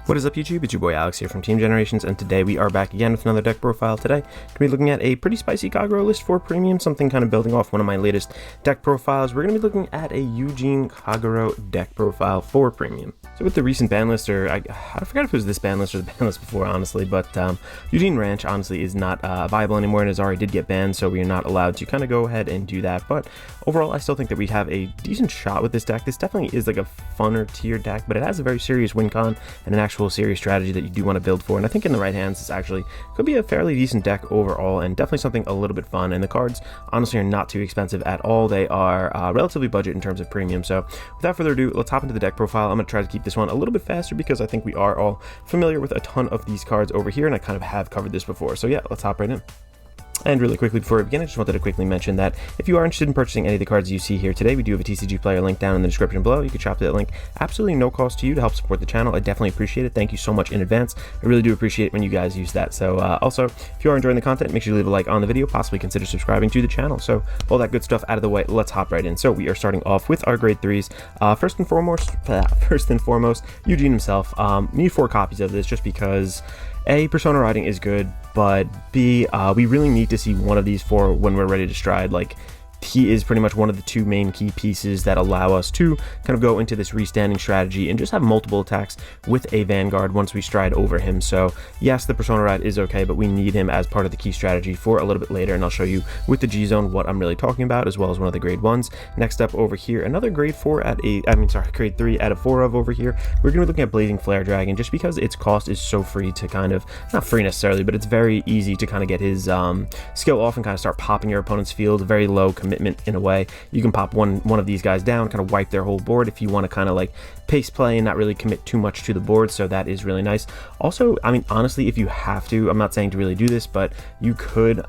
What is up YouTube, it's your boy Alex here from Team Generations, and today we are back again with another deck profile. Today, going to be looking at a pretty spicy Kagero list for premium, something kind of building off one of my latest deck profiles. We're going to be looking at a Eugene Kagero deck profile for premium. So with the recent ban list, or I forgot if it was this ban list or the ban list before, honestly, but Eugene Ranch honestly is not viable anymore, and Azari did get banned, so we are not allowed to kind of go ahead and do that. But overall, I still think that we have a decent shot with this deck. This definitely is like a funner tier deck, but it has a very serious win con and an actual serious strategy that you do want to build for, and I think in the right hands this actually could be a fairly decent deck overall, and definitely something a little bit fun. And the cards honestly are not too expensive at all. They are relatively budget in terms of premium. So without further ado, let's hop into the deck profile. I'm going to try to keep this one a little bit faster because I think we are all familiar with a ton of these cards over here, and I kind of have covered this before. So yeah, let's hop right in. And really quickly before we begin, I just wanted to quickly mention that if you are interested in purchasing any of the cards you see here today, we do have a TCG player link down in the description below. You can shop to that link, absolutely no cost to you, to help support the channel. I definitely appreciate it. Thank you so much in advance. I really do appreciate when you guys use that. So also, if you are enjoying the content, make sure you leave a like on the video, possibly consider subscribing to the channel. So all that good stuff out of the way, let's hop right in. So we are starting off with our grade 3s. First and foremost, Eugene himself. Need 4 copies of this just because A, Persona Riding is good, but B, we really need to see one of these 4 when we're ready to stride. Like, he is pretty much one of the 2 main key pieces that allow us to kind of go into this restanding strategy and just have multiple attacks with a Vanguard once we stride over him. So yes, the Persona Ride is okay, but we need him as part of the key strategy for a little bit later, and I'll show you with the gzone what I'm really talking about, as well as one of the grade 1s. Next up over here, another grade 4 at grade 3 out of 4 of over here. We're going to be looking at Blazing Flare Dragon, just because its cost is so free to kind of, not free necessarily, but it's very easy to kind of get his skill off and kind of start popping your opponent's field. Very low commitment in a way. You can pop one of these guys down, kind of wipe their whole board if you want to kind of like pace play and not really commit too much to the board. So that is really nice. Also, I mean, honestly, if you have to, I'm not saying to really do this, but you could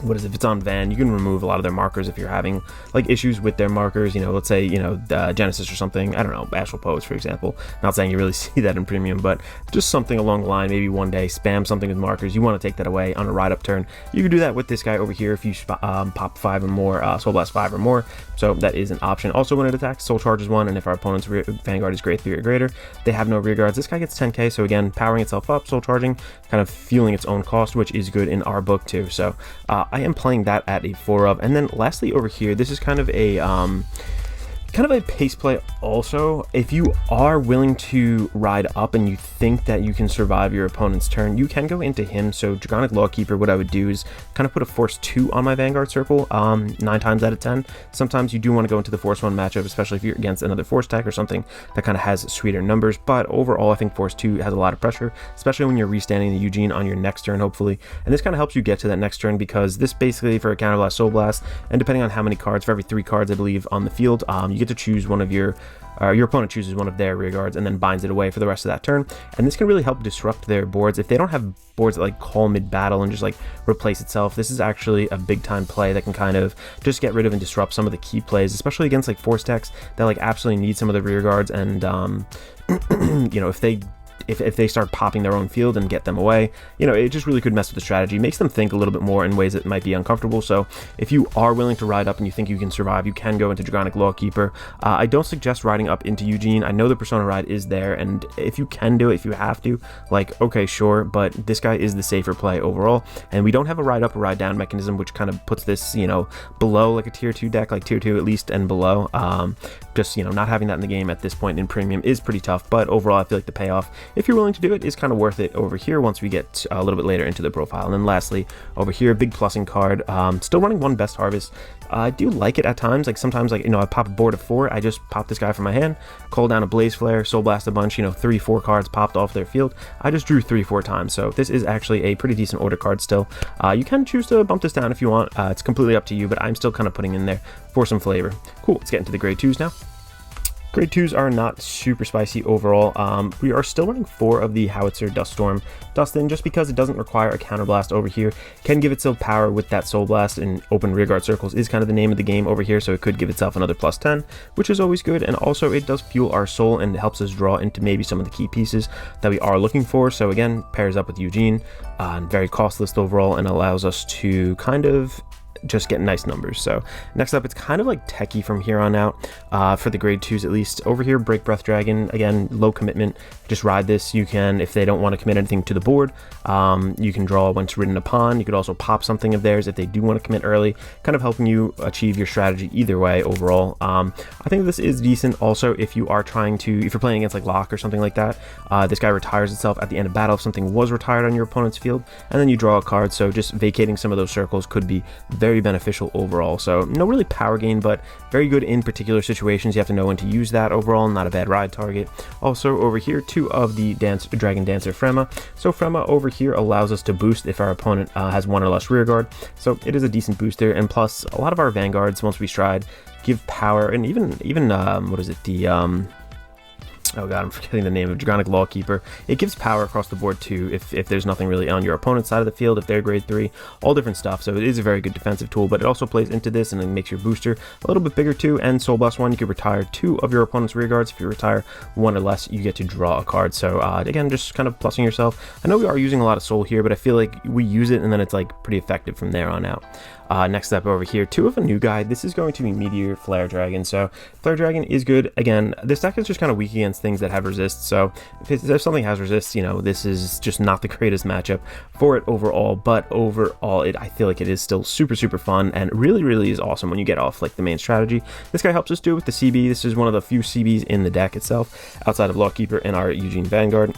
if it's on Van, you can remove a lot of their markers if you're having like issues with their markers. You know, let's say, you know, Genesis or something, I don't know, Astral Pose for example. Not saying you really see that in premium, but just something along the line. Maybe one day spam something with markers, you want to take that away on a ride up turn. You can do that with this guy over here if you pop 5 or more, Soul Blast 5 or more. So that is an option. Also, when it attacks, Soul Charges 1, and if our opponent's Vanguard is grade 3 or greater, they have no rear guards. This guy gets 10k, so again, powering itself up, Soul Charging, kind of fueling its own cost, which is good in our book too. So I am playing that at a 4 of. And then lastly over here, this is kind of a pace play also. If you are willing to ride up and you think that you can survive your opponent's turn, you can go into him. So Draconic Lawkeeper, what I would do is kind of put a Force 2 on my Vanguard circle 9 times out of 10. Sometimes you do want to go into the Force 1 matchup, especially if you're against another Force tech or something that kind of has sweeter numbers. But overall, I think Force 2 has a lot of pressure, especially when you're restanding the Eugene on your next turn, hopefully. And this kind of helps you get to that next turn, because this basically, for a Counterblast, Soul Blast, and depending on how many cards, for every 3 cards I believe on the field, you get to choose one of your opponent chooses one of their rear guards and then binds it away for the rest of that turn. And this can really help disrupt their boards. If they don't have boards that like call mid-battle and just like replace itself, this is actually a big time play that can kind of just get rid of and disrupt some of the key plays, especially against like force decks that like absolutely need some of the rear guards. And you know, if they start popping their own field and get them away, you know, it just really could mess with the strategy. Makes them think a little bit more in ways that might be uncomfortable. So if you are willing to ride up and you think you can survive, you can go into Draconic Lawkeeper. I don't suggest riding up into Eugene. I know the Persona Ride is there, and if you can do it, if you have to, like, okay, sure, but this guy is the safer play overall. And we don't have a ride up or ride down mechanism, which kind of puts this, you know, below like a tier 2 deck, like tier 2 at least and below. Just, you know, not having that in the game at this point in premium is pretty tough, but overall I feel like the payoff, if you're willing to do it, is kind of worth it over here once we get a little bit later into the profile. And then lastly over here, big plussing card, still running 1 Best Harvest. I do like it at times. Like sometimes, like, you know, I pop a board of 4, I just pop this guy from my hand, call down a Blaze Flare, Soul Blast a bunch, you know, 3-4 cards popped off their field. I just drew 3-4 times, so this is actually a pretty decent order card still. You can choose to bump this down if you want. It's completely up to you, but I'm still kind of putting in there for some flavor. Cool, let's get into the grade 2s now. Grade 2s are not super spicy overall. We are still running 4 of the Howitzer Duststorm Dustin, just because it doesn't require a counterblast over here. Can give itself power with that Soul Blast, and open rearguard circles is kind of the name of the game over here, so it could give itself another +10, which is always good. And also it does fuel our soul and it helps us draw into maybe some of the key pieces that we are looking for. So again, pairs up with Eugene, very cost list overall, and allows us to kind of just get nice numbers. So next up, it's kind of like techie from here on out, for the grade 2s at least. Over here, Break Breath Dragon, again, low commitment, just ride this. You can, if they don't want to commit anything to the board, you can draw once ridden upon. You could also pop something of theirs if they do want to commit early, kind of helping you achieve your strategy either way overall. I think this is decent also if you are trying to, if you're playing against like Lock or something like that. This guy retires itself at the end of battle if something was retired on your opponent's field, and then you draw a card, so just vacating some of those circles could be very beneficial overall. So no really power gain, but very good in particular situations. You have to know when to use that overall, not a bad ride target. Also over here, 2 of the Dragon Dancer Frema. So Frema over here allows us to boost if our opponent has 1 or less rear guard, so it is a decent booster. And plus, a lot of our Vanguards, once we stride, give power, and even what is it, the oh god, I'm forgetting the name of Dragonic Lawkeeper. It gives power across the board too if there's nothing really on your opponent's side of the field, if they're grade 3, all different stuff. So it is a very good defensive tool, but it also plays into this and it makes your booster a little bit bigger too. And Soul Blast 1, you could retire 2 of your opponent's rear guards. If you retire 1 or less, you get to draw a card. So again, just kind of plussing yourself. I know we are using a lot of Soul here, but I feel like we use it and then it's like pretty effective from there on out. Next up over here, 2 of a new guy. This is going to be Meteor Flare Dragon. So Flare Dragon is good. Again, this deck is just kind of weak against things that have resist. So if something has resist, you know, this is just not the greatest matchup for it overall. But overall, I feel like it is still super fun and really is awesome when you get off like the main strategy. This guy helps us do it with the CB. This is one of the few CBs in the deck itself, outside of Lawkeeper and our Eugene Vanguard.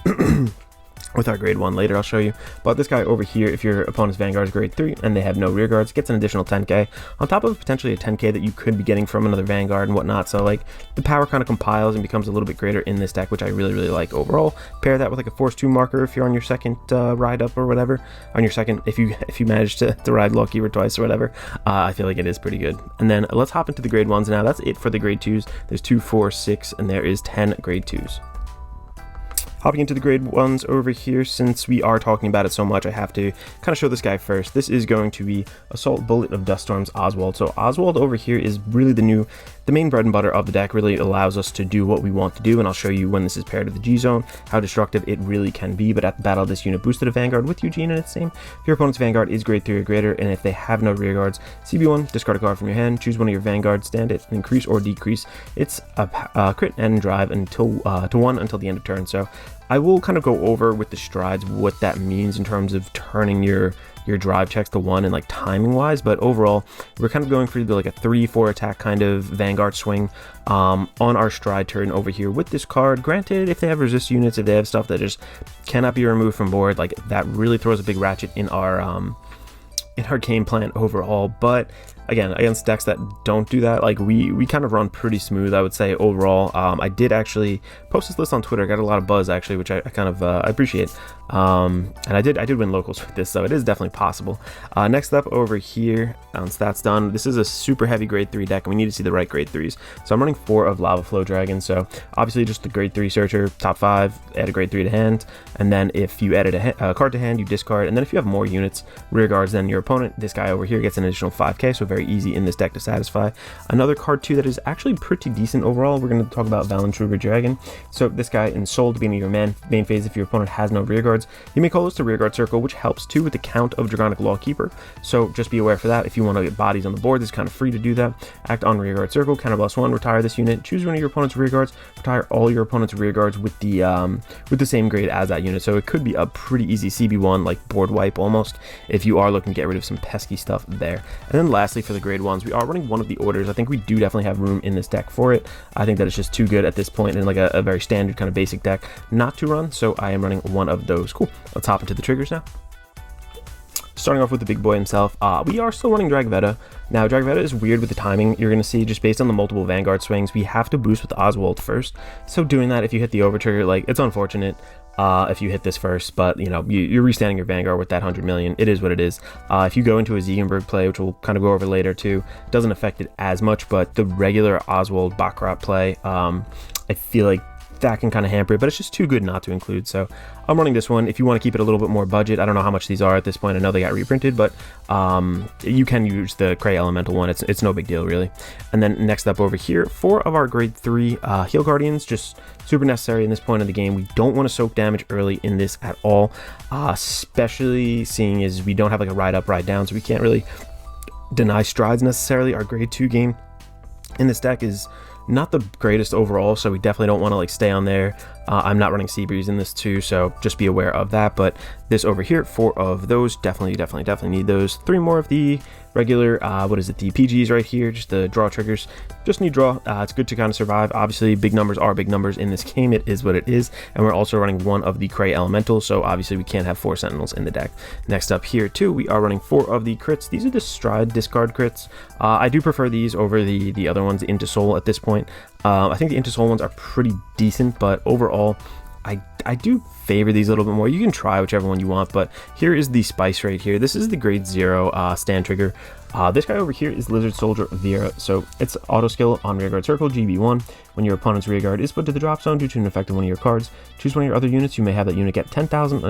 With our grade 1 later, I'll show you. But this guy over here, if your opponent's Vanguard is grade 3 and they have no rear guards, gets an additional 10k on top of potentially a 10k that you could be getting from another Vanguard and whatnot. So like the power kind of compiles and becomes a little bit greater in this deck, which I really like overall. Pair that with like a Force 2 marker if you're on your second ride up or whatever. On your second, if you manage to ride Lawkeeper twice or whatever, I feel like it is pretty good. And then let's hop into the grade 1s now. That's it for the grade 2s. There's 2, 4, 6, and there is 10 grade 2s. Hopping into the grade 1s over here, since we are talking about it so much, I have to kind of show this guy first. This is going to be Assault Bullet of Duststorm's Oswald. So Oswald over here is really the main bread and butter of the deck, really allows us to do what we want to do, and I'll show you when this is paired to the G-Zone, how destructive it really can be. But at the battle, this unit boosted a Vanguard with Eugene in its name. If your opponent's Vanguard is grade 3 or greater, and if they have no rear guards, CB1, discard a card from your hand, choose one of your Vanguards, stand it, and increase or decrease its crit and drive to 1 until the end of turn. So I will kind of go over with the strides what that means in terms of turning your drive checks to 1 and like timing wise, but overall we're kind of going for like a 3-4 attack kind of Vanguard swing on our stride turn over here with this card. Granted, if they have resist units, if they have stuff that just cannot be removed from board, like that really throws a big ratchet in our game plan overall. But again, against decks that don't do that, like we kind of run pretty smooth, I would say overall. I did actually post this list on Twitter. I got a lot of buzz actually, which I kind of I appreciate. And I did win locals with this, so it is definitely possible. Next up over here, on stats done, this is a super heavy grade 3 deck, and we need to see the right grade 3s. So I'm running 4 of Lava Flow Dragon. So obviously just the grade 3 searcher, top 5, add a grade 3 to hand, and then if you added a card to hand, you discard, and then if you have more units, rear guards than your opponent, this guy over here gets an additional 5k, so very easy in this deck to satisfy. Another card too that is actually pretty decent overall, we're going to talk about Valentruger Dragon. So this guy in Soul, to be in your main phase, if your opponent has no rear guards, you may call this to rear guard circle, which helps too with the count of Dragonic Lawkeeper. So just be aware for that. If you want to get bodies on the board, this is kind of free to do that. Act on rear guard circle, counter +1, retire this unit, choose one of your opponent's rear guards, retire all your opponent's rear guards with the same grade as that unit. So it could be a pretty easy CB1, like board wipe almost, if you are looking to get rid of some pesky stuff there. And then lastly, for the grade 1s, we are running one of the orders. I think we do definitely have room in this deck for it. I think that it's just too good at this point in like a very standard kind of basic deck not to run, so I am running one of those. Cool. Let's hop into the triggers now. Starting off with the big boy himself, we are still running Dragveta. Now, Dragveta is weird with the timing. You're going to see just based on the multiple Vanguard swings, we have to boost with Oswald first. So doing that, if you hit the over trigger, like, it's unfortunate if you hit this first, but you know, you're restanding your Vanguard with that 100 million. It is what it is. If you go into a Ziegenberg play, which we'll kind of go over later too, doesn't affect it as much, but the regular Oswald Baccarat play, I feel like that can kind of hamper it, but it's just too good not to include. So I'm running this one. If you want to keep it a little bit more budget, I don't know how much these are at this point. I know they got reprinted, but you can use the Cray Elemental one. It's no big deal really. And then next up over here, 4 of our grade 3 Heal Guardians, just super necessary in this point of the game. We don't want to soak damage early in this at all, especially seeing as we don't have like a ride up, ride down, so we can't really deny strides necessarily. Our grade 2 gain in this deck is not the greatest overall, so we definitely don't want to like stay on there. I'm not running Seabreeze in this too, so just be aware of that. But this over here, 4 of those, definitely need those. 3 more of the regular, what is it, the PGs right here, just the draw triggers. Just need draw. It's good to kind of survive. Obviously, big numbers are big numbers in this game. It is what it is. And we're also running 1 of the Cray Elementals, so obviously we can't have 4 Sentinels in the deck. Next up here too, we are running 4 of the crits. These are the Stride discard crits. I do prefer these over the other ones, the Into Soul at this point. I think the Into Soul ones are pretty decent, but overall, I do favor these a little bit more. You can try whichever one you want, but here is the spice right here. This is the grade 0 stand trigger. This guy over here is Lizard Soldier Vera. So it's auto skill on rearguard circle, GB1. When your opponent's rearguard is put to the drop zone due to an effect of one of your cards, choose one of your other units. You may have that unit get 1,000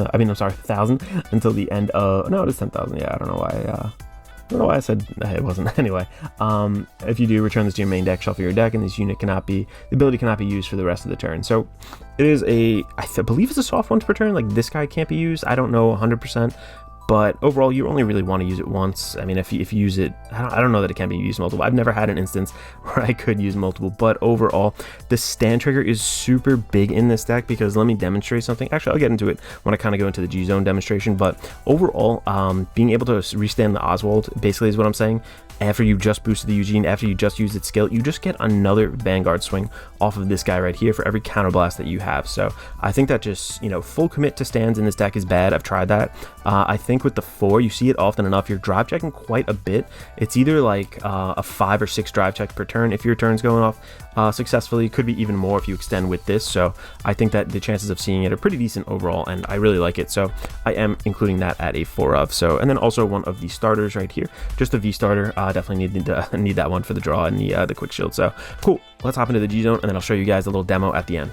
until the end of, no, it is 10,000. Yeah, I don't know why I said it wasn't. Anyway, if you do, return this to your main deck, shuffle your deck, and this unit the ability cannot be used for the rest of the turn. So it is I believe it's a soft once per turn. Like, this guy can't be used. I don't know 100%. But overall, you only really want to use it once. I mean, if you use it, I don't know that it can be used multiple. I've never had an instance where I could use multiple. But overall, the stand trigger is super big in this deck because let me demonstrate something. Actually, I'll get into it when I kind of go into the G-Zone demonstration. But overall, being able to restand the Oswald basically is what I'm saying. After you just boosted the Eugene, after you just used its skill, you just get another Vanguard swing off of this guy right here for every counterblast that you have. So I think that just, full commit to stands in this deck is bad. I've tried that. I think with the 4, you see it often enough. You're drive checking quite a bit. It's either like a 5 or 6 drive checks per turn if your turn's going off successfully. Could be even more if you extend with this. So I think that the chances of seeing it are pretty decent overall, and I really like it. So I am including that at a 4 of. So, and then also one of the starters right here, just a V starter. Definitely need that one for the draw and the quick shield. So cool. Let's hop into the G zone, and then I'll show you guys a little demo at the end.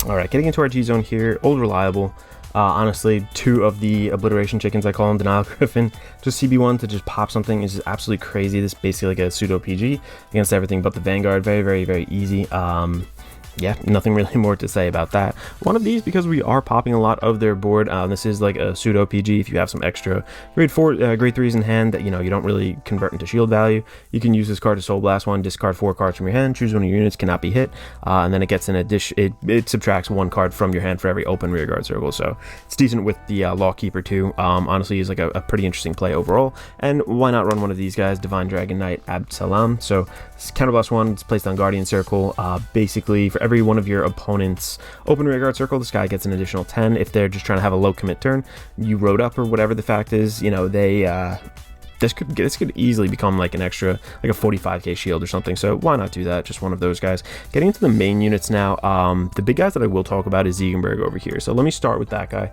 All right, getting into our G zone here. Old reliable. Honestly, 2 of the obliteration chickens, I call them, Denial Griffin. Just CB1 to just pop something is just absolutely crazy. This is basically like a pseudo PG against everything but the Vanguard. Very, very, very easy. Yeah, nothing really more to say about that. One of these, because we are popping a lot of their board, this is like a pseudo PG. If you have some extra grade 3s in hand that you don't really convert into shield value, you can use this card to Soul Blast 1, discard 4 cards from your hand, choose one of your units, cannot be hit, and then it gets an addition. It subtracts 1 card from your hand for every open rearguard circle. So it's decent with the Lawkeeper too. Honestly, is like a pretty interesting play overall. And why not run one of these guys, Divine Dragon Knight Absalam? So counterblast 1, it's placed on Guardian Circle. Basically, for every one of your opponent's open rearguard circle, this guy gets an additional 10. If they're just trying to have a low commit turn, you rode up or whatever the fact is, this could easily become like an extra, like a 45k shield or something. So why not do that? Just one of those guys. Getting into the main units now. The big guys that I will talk about is Ziegenberg over here. So let me start with that guy.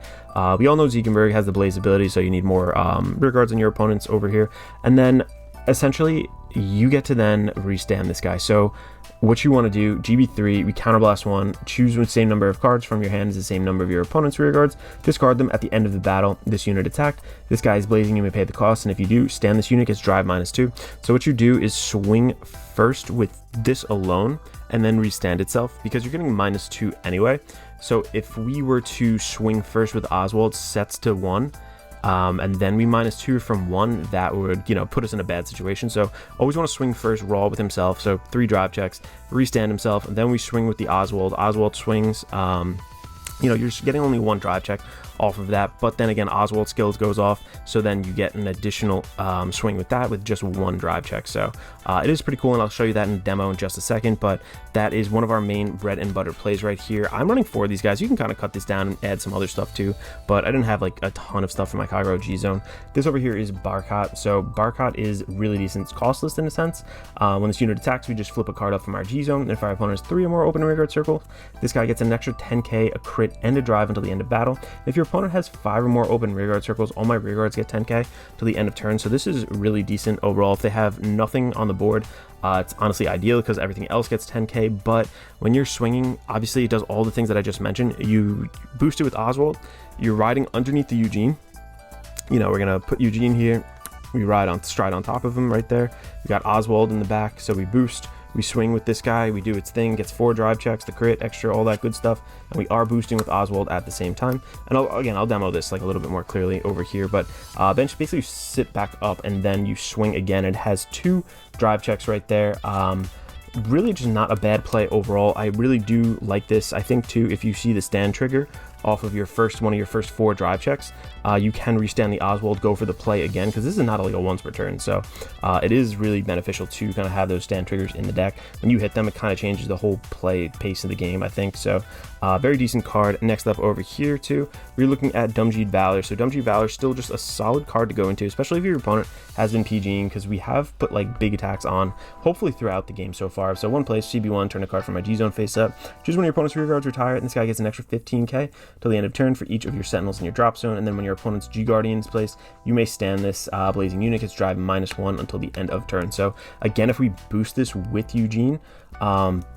We all know Ziegenberg has the Blaze ability, so you need more rearguards than your opponents over here. And then essentially you get to then restand this guy. So what you want to do, GB3, we counterblast 1, choose the same number of cards from your hand as the same number of your opponent's rearguards, discard them at the end of the battle. This unit attacked, this guy is blazing, you may pay the cost, and if you do, stand this unit gets drive -2. So what you do is swing first with this alone, and then restand itself, because you're getting -2 anyway. So if we were to swing first with Oswald, sets to 1, and then we -2 from 1, that would put us in a bad situation. So always want to swing first raw with himself, so 3 drive checks, restand himself, and then we swing with the Oswald swings. You're just getting only 1 drive check off of that, but then again, Oswald skills goes off, so then you get an additional swing with that with just 1 drive check. So it is pretty cool, and I'll show you that in the demo in just a second, but that is one of our main bread and butter plays right here. I'm running 4 of these guys. You can kind of cut this down and add some other stuff too, but I didn't have like a ton of stuff for my Kagero G-Zone. This over here is Barcot. So Barcot is really decent. It's costless in a sense. When this unit attacks, we just flip a card up from our G-Zone, and if our opponent has 3 or more open rearguard circles, this guy gets an extra 10k, a crit, and a drive until the end of battle. If your opponent has 5 or more open rearguard circles, all my rearguards get 10k till the end of turn. So this is really decent overall. If they have nothing on the board, it's honestly ideal because everything else gets 10k. But when you're swinging, obviously it does all the things that I just mentioned. You boost it with Oswald, you're riding underneath the Eugene. We're gonna put Eugene here, we stride on top of him right there. We got Oswald in the back, so we boost, We swing with this guy, we do its thing, gets 4 drive checks, the crit, extra, all that good stuff, and we are boosting with Oswald at the same time. And I'll demo this like a little bit more clearly over here, but then basically you sit back up and then you swing again. It has 2 drive checks right there. Really just not a bad play overall. I really do like this. I think too, if you see the stand trigger off of one of your first 4 drive checks, you can restand the Oswald, go for the play again, because this is not like a once per turn, so it is really beneficial to kind of have those stand triggers in the deck. When you hit them, it kind of changes the whole play pace of the game, I think. So very decent card. Next up over here too, we're looking at Dumjeed Valor. So Dumjeed Valor is still just a solid card to go into, especially if your opponent has been PGing, because we have put like big attacks on hopefully throughout the game so far. So one place, CB1, turn a card from my Gzone face up, choose one of your opponent's rear guards, retire it, and this guy gets an extra 15k till the end of turn for each of your sentinels in your drop zone. And then when your opponent's G Guardian is placed, you may stand this blazing unit, gets drive -1 until the end of turn. So again, if we boost this with Eugene,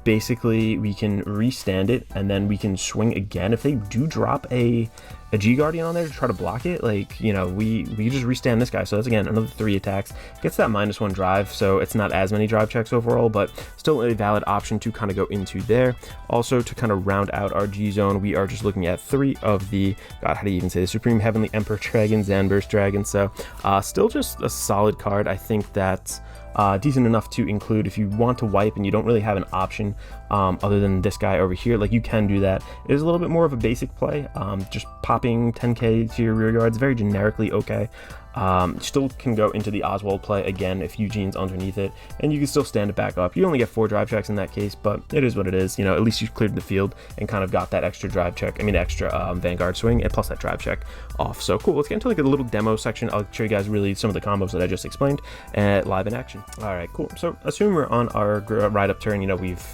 basically we can restand it, and then we can swing again. If they do drop a G Guardian on there to try to block it, like, you know, we just restand this guy. So that's again another 3 attacks, gets that -1 drive, so it's not as many drive checks overall, but still a valid option to kind of go into there. Also, to kind of round out our G zone, we are just looking at 3 of the, God, how do you even say the Supreme Heavenly Emperor Dragon, Zanburst Dragon. So still just a solid card. I think that's decent enough to include if you want to wipe and you don't really have an option other than this guy over here. Like, you can do that. It is a little bit more of a basic play, just popping 10k to your rear guards, very generically okay. Still can go into the Oswald play again if Eugene's underneath it, and you can still stand it back up. You only get 4 drive checks in that case, but it is what it is. You know, at least you cleared the field and kind of got that extra drive check, extra Vanguard swing, and plus that drive check off. So cool. Let's get into like a little demo section. I'll show you guys really some of the combos that I just explained live in action. All right, cool. So assume we're on our ride up turn. You know, we've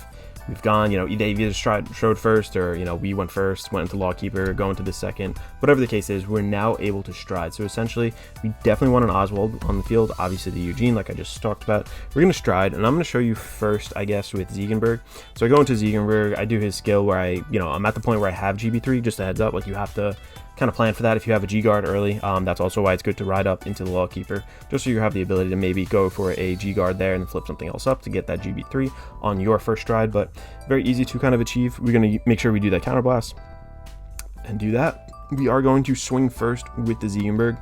gone, you know, they either strode first, or, you know, we went first, went into Lawkeeper, go into the second, whatever the case is, we're now able to stride. So essentially, we definitely want an Oswald on the field, obviously the Eugene, like I just talked about. We're going to stride, and I'm going to show you first, I guess, with Ziegenberg. So I go into Ziegenberg, I do his skill where I'm at the point where I have GB3, just a heads up, like you have to kind of plan for that if you have a G guard early. That's also why it's good to ride up into the Lawkeeper, just so you have the ability to maybe go for a G guard there and flip something else up to get that GB3 on your first stride. But very easy to kind of achieve. We're going to make sure we do that counterblast and do that. We are going to swing first with the Ziegenberg.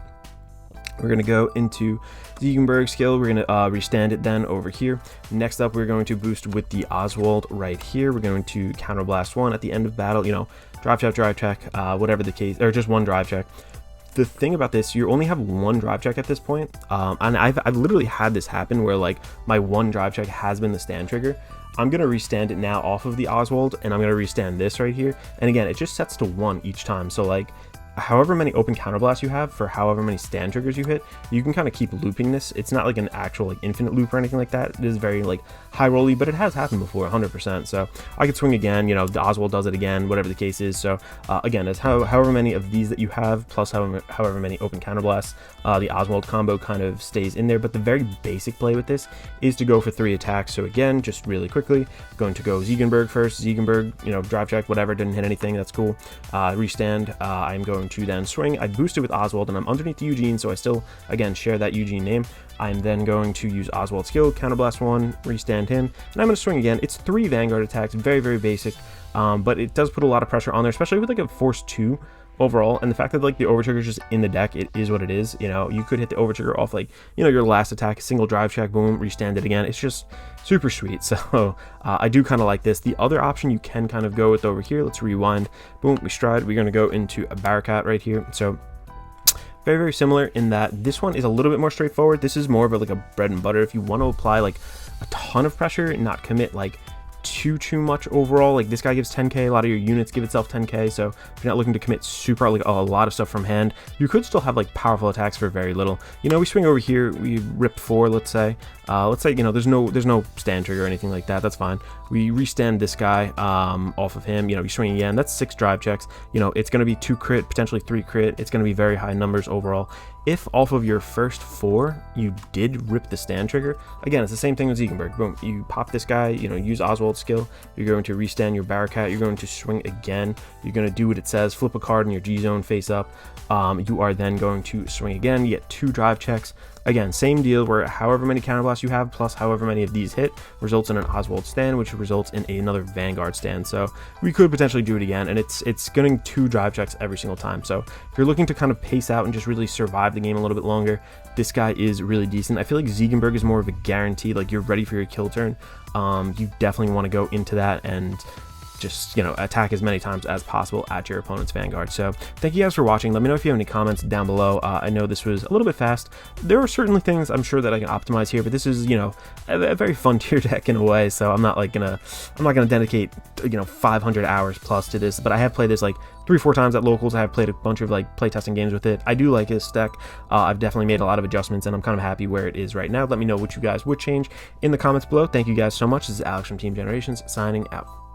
We're going to go into Ziegenberg skill. We're going to restand it then over here. Next up, we're going to boost with the Oswald right here. We're going to counterblast 1 at the end of battle, you know, drive check, whatever the case, or just 1 drive check. The thing about this, you only have 1 drive check at this point, and I've literally had this happen where like my 1 drive check has been the stand trigger. I'm going to restand it now off of the Oswald, and I'm going to restand this right here. And again, it just sets to 1 each time. So like, however many open counterblasts you have for however many stand triggers you hit, you can kind of keep looping this. It's not like an actual like infinite loop or anything like that. It is very like high rolly, but it has happened before 100%. So I could swing again, you know, the Oswald does it again, whatever the case is. So again, it's however many of these that you have plus however many open counterblasts, the Oswald combo kind of stays in there. But the very basic play with this is to go for 3 attacks. So again, just really quickly, going to go Ziegenberg first. Ziegenberg, you know, drive check, whatever, didn't hit anything, that's cool. Restand, I'm going to then swing. I boosted with Oswald, and I'm underneath the Eugene, so I still, again, share that Eugene name. I'm then going to use Oswald skill, counterblast 1, restand him, and I'm going to swing again. It's 3 Vanguard attacks, very, very basic, but it does put a lot of pressure on there, especially with like a force 2 overall, and the fact that like the overtrigger is just in the deck, it is what it is. You know, you could hit the overtrigger off like, you know, your last attack, single drive check, boom, restand it again. It's just super sweet. So I do kind of like this. The other option you can kind of go with over here, let's rewind, boom, we stride. We're going to go into a Barakat right here. So very, very similar in that this one is a little bit more straightforward. This is more of like a bread and butter. If you want to apply like a ton of pressure and not commit like too much overall, like this guy gives 10k, a lot of your units give itself 10k, so if you're not looking to commit super like a lot of stuff from hand, you could still have like powerful attacks for very little. You know, we swing over here, we rip 4, let's say, you know, there's no stand trigger or anything like that, that's fine. We restand this guy off of him, you know, you swing again, that's 6 drive checks, you know, it's going to be 2 crit, potentially 3 crit, it's going to be very high numbers overall. If off of your first 4 you did rip the stand trigger, again, it's the same thing with Ziegenberg. Boom, you pop this guy, you know, use Oswald skill, you're going to restand your Barakat, you're going to swing again, you're going to do what it says, flip a card in your G zone face up. You are then going to swing again, you get 2 drive checks, again, same deal where however many counterblasts you have plus however many of these hit results in an Oswald stand, which results in another Vanguard stand. So we could potentially do it again, and it's getting 2 drive checks every single time. So if you're looking to kind of pace out and just really survive the game a little bit longer, this guy is really decent. I feel like Ziegenberg is more of a guarantee, like you're ready for your kill turn. You definitely want to go into that and just, you know, attack as many times as possible at your opponent's Vanguard. So thank you guys for watching. Let me know if you have any comments down below. I know this was a little bit fast. There are certainly things I'm sure that I can optimize here, but this is, you know, a very fun tier deck in a way. So I'm not gonna dedicate, you know, 500 hours plus to this, but I have played this like 3-4 times at locals. I have played a bunch of like playtesting games with it. I do like this deck. I've definitely made a lot of adjustments, and I'm kind of happy where it is right now. Let me know what you guys would change in the comments below. Thank you guys so much. This is Alex from Team Generations signing out.